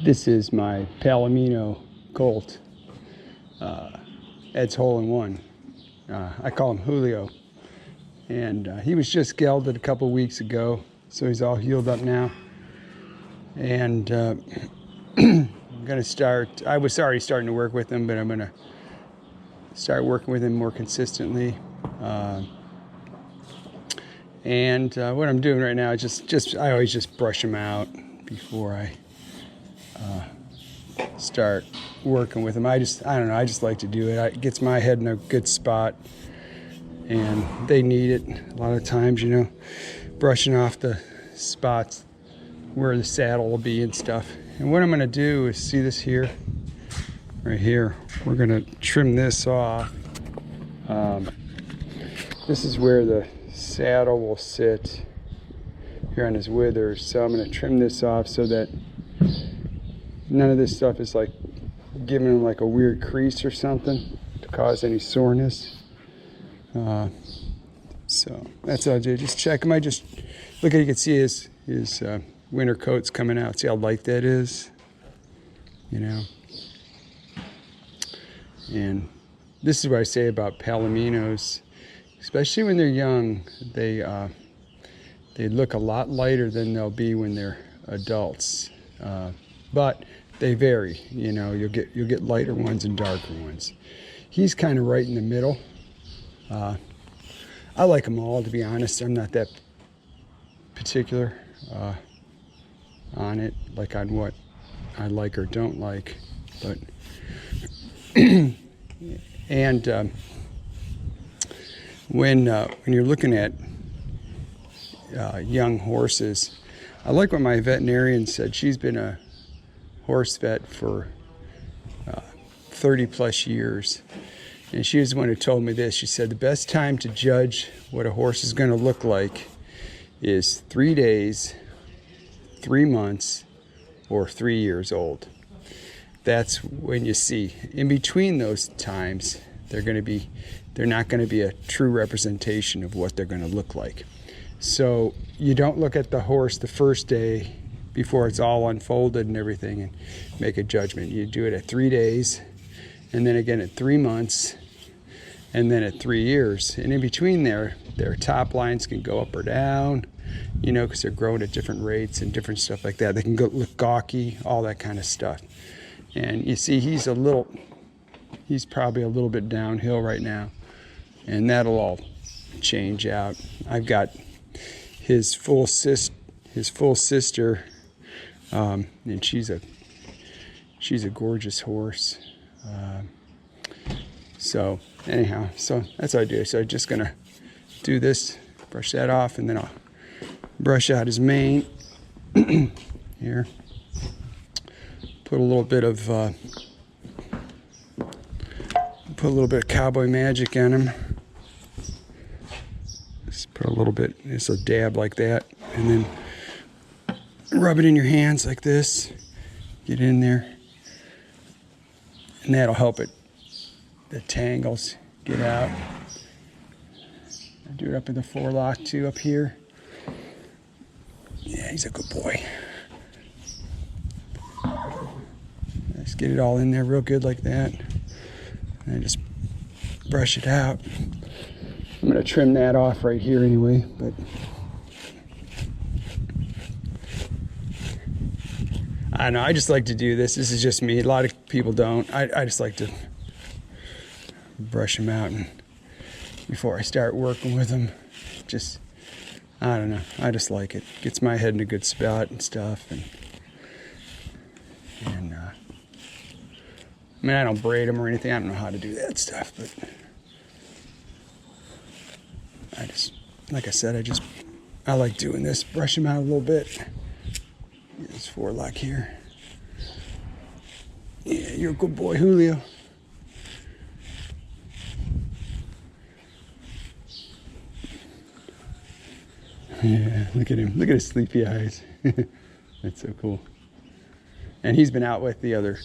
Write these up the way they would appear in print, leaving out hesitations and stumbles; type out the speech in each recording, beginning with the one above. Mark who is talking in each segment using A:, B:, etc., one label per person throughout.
A: This is my Palomino Colt, Ed's hole-in-one. I call him Hoolio. And he was just gelded a couple weeks ago, so he's all healed up now. And I'm gonna start, I was already starting to work with him, but I'm gonna start working with him more consistently. What I'm doing right now is I always just brush him out before I start working with him. I don't know, I just like to do it. It gets my head in a good spot, and they need it a lot of times, you know, brushing off the spots where the saddle will be and stuff. And what I'm going to do is, see this here, right here, we're going to trim this off. This is where the saddle will sit here on his withers, so I'm going to trim this off so that none of this stuff is like giving him like a weird crease or something to cause any soreness. So that's all I do. Just check him. I just look at, you can see his winter coat's coming out. See how light that is, you know. And this is what I say about Palominos, especially when they're young. They look a lot lighter than they'll be when they're adults, but they vary. You know, you'll get lighter ones and darker ones. He's kind of right in the middle. I like them all, to be honest. I'm not that particular on it, like on what I like or don't like. But and when you're looking at young horses, I like what my veterinarian said. She's been a horse vet for 30 plus years. And she was the one who told me this. She said the best time to judge what a horse is going to look like is 3 days, 3 months, or 3 years old. That's when you see. In between those times, they're not going to be a true representation of what they're going to look like. So you don't look at the horse the first day before it's all unfolded and everything and make a judgment. You do it at 3 days, and then again at 3 months, and then at 3 years. And in between there, their top lines can go up or down, you know, because they're growing at different rates and different stuff like that. They can look gawky, all that kind of stuff. And you see he's probably a little bit downhill right now, and that'll all change out. I've got his full sister, and she's a gorgeous horse. So anyhow, so that's what I do. So I'm just gonna do this, brush that off, and then I'll brush out his mane here. Put a little bit of cowboy magic on him. Just put a little bit, just a dab like that, and then rub it in your hands like this. Get in there, and that'll help it. The tangles get out. I do it up in the forelock too, up here. Yeah, he's a good boy. Just get it all in there real good like that, and I just brush it out. I'm gonna trim that off right here anyway, but I don't know, I just like to do this. This is just me. A lot of people don't. I just like to brush them out and before I start working with them. Just, I don't know, I just like it. Gets my head in a good spot and stuff. And I mean, I don't braid them or anything. I don't know how to do that stuff, but I just, like I said, I like doing this. Brush them out a little bit. Get this forelock here. Yeah, you're a good boy, Hoolio. Yeah, look at him. Look at his sleepy eyes. That's so cool. And he's been out with the other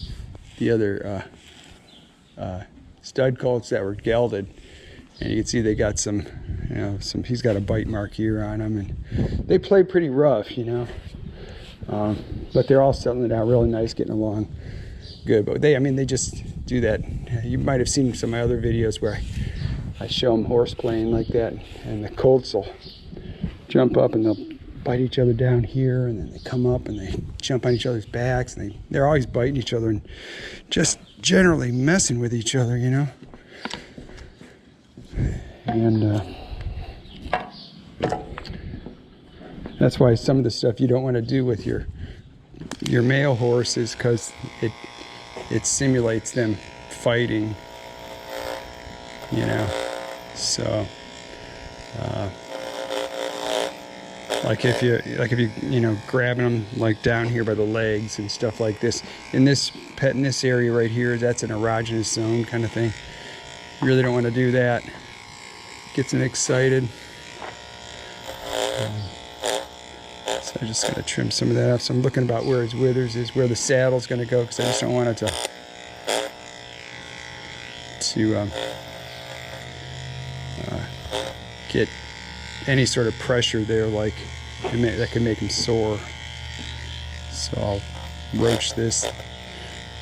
A: stud colts that were gelded, and you can see they got some, you know, he's got a bite mark here on him, and they play pretty rough, you know. But they're all settling out really nice, getting along good. But I mean, they just do that. You might have seen some of my other videos where I show them horse playing like that, and the colts will jump up and they'll bite each other down here, and then they come up and they jump on each other's backs, and they're always biting each other and just generally messing with each other, you know. And that's why some of the stuff you don't want to do with your male horses, because it simulates them fighting, you know. So like if you you know, grabbing them like down here by the legs and stuff like this in this area right here, that's an erogenous zone kind of thing. You really don't want to do that. Gets them excited. So I'm just going to trim some of that off. So I'm looking about where his withers is, where the saddle's going to go, because I just don't want it to get any sort of pressure there, like that could make him sore. So I'll roach this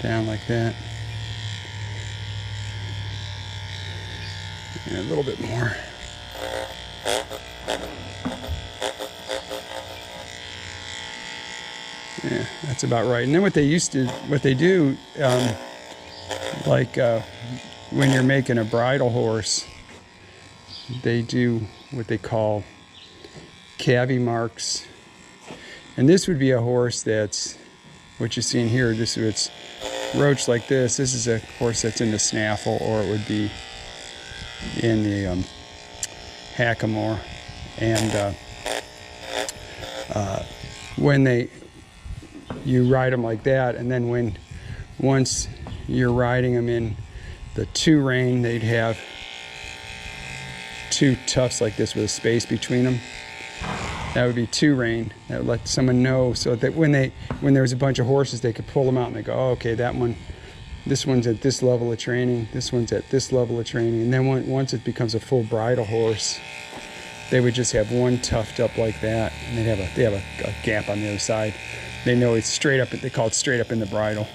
A: down like that. And a little bit more. Yeah, that's about right. And then what they do, like when you're making a bridle horse, they do what they call cavy marks. And this would be a horse that's, what you're seeing here, it's roached like this. This is a horse that's in the snaffle, or it would be in the hackamore. And when you ride them like that, and then once you're riding them in the 2 rein, they'd have 2 tufts like this with a space between them. That would be 2 rein. That would let someone know, so that when there was a bunch of horses, they could pull them out and they go, oh, okay, this one's at this level of training, this one's at this level of training. And then once it becomes a full bridle horse, they would just have 1 tuft up like that, and they have a gap on the other side. They know it's straight up. They call it straight up in the bridle.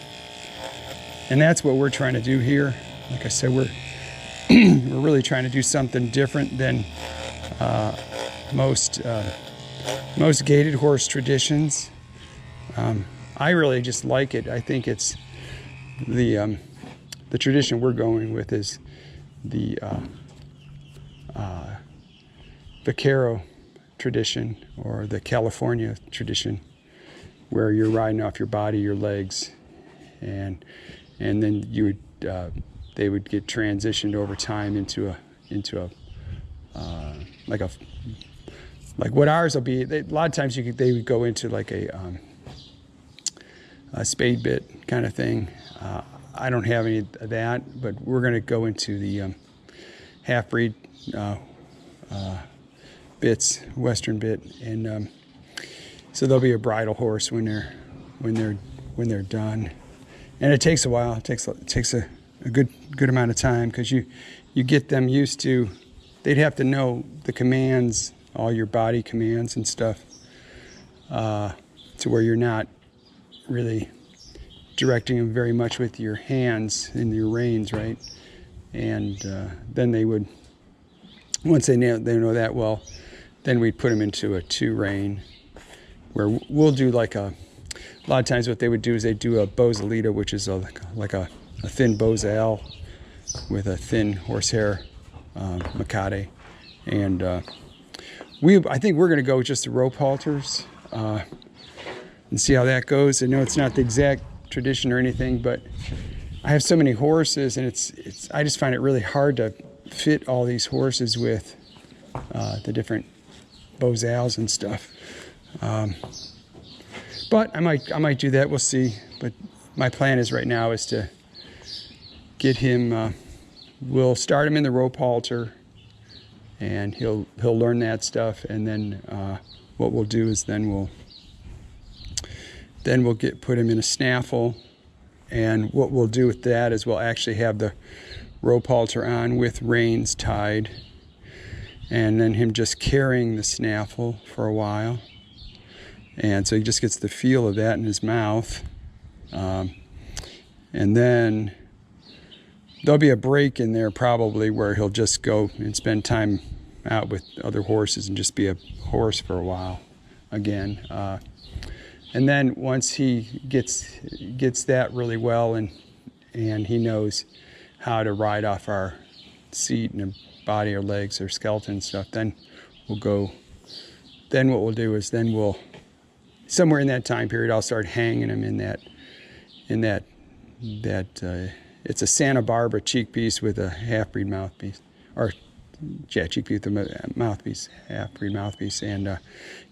A: And that's what we're trying to do here. Like I said, we're really trying to do something different than most gaited horse traditions. I really just like it. I think it's the tradition we're going with is the vaquero tradition, or the California tradition, where you're riding off your body, your legs, and then they would get transitioned over time into like what ours will be. A lot of times they would go into like a spade bit kind of thing. I don't have any of that, but we're going to go into the half-breed bits, Western bit, and so there'll be a bridle horse when they're done. And it takes a while. It takes a good amount of time, because you get them used to. They'd have to know the commands, all your body commands and stuff, to where you're not really directing them very much with your hands and your reins, right? And then they would, once they know that well, then we'd put them into a 2 rein, where we'll do like a lot of times what they would do is they do a bozalita, which is like a thin bozal with a thin horsehair macate. And I think we're going to go with just the rope halters and see how that goes. I know it's not the exact tradition or anything, but I have so many horses, and I just find it really hard to fit all these horses with the different bozals and stuff. But I might do that. We'll see. But my plan is right now is to get him. We'll start him in the rope halter, and he'll learn that stuff. And then what we'll do is then we'll put him in a snaffle. And what we'll do with that is we'll actually have the rope halter on with reins tied, and then him just carrying the snaffle for a while. And so he just gets the feel of that in his mouth. And then there'll be a break in there probably where he'll just go and spend time out with other horses and just be a horse for a while again. And then once he gets that really well and he knows how to ride off our seat and body or legs or skeleton and stuff, then we'll go. Then what we'll do is somewhere in that time period I'll start hanging him in that it's a Santa Barbara cheek piece with a half-breed mouthpiece, or yeah, cheek piece with a mouthpiece, half-breed mouthpiece, and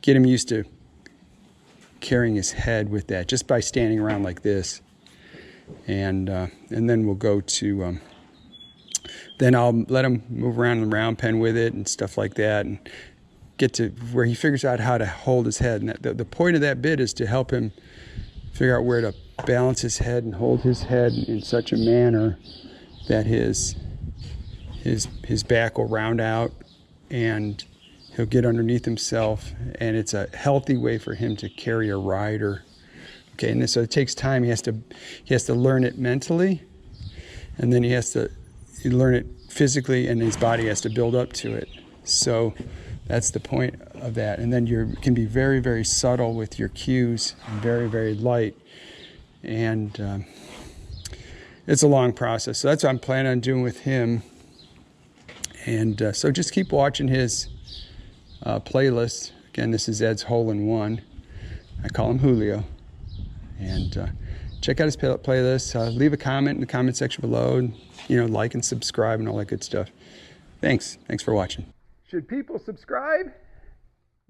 A: get him used to carrying his head with that just by standing around like this. And then we'll go to then I'll let him move around in the round pen with it and stuff like that, and get to where he figures out how to hold his head. And the point of that bit is to help him figure out where to balance his head and hold his head in such a manner that his back will round out and he'll get underneath himself, and it's a healthy way for him to carry a rider. Okay, and so it takes time. He has to learn it mentally, and then he has to learn it physically, and his body has to build up to it. So that's the point of that. And then you can be very, very subtle with your cues and very, very light. And it's a long process. So that's what I'm planning on doing with him. And so just keep watching his playlist. Again, this is Ed's Hole in One. I call him Hoolio. And check out his playlist. Leave a comment in the comment section below. And, like and subscribe and all that good stuff. Thanks. Thanks for watching. Should people subscribe?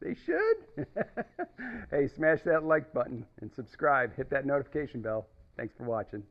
A: They should. Hey, smash that like button and subscribe. Hit that notification bell. Thanks for watching.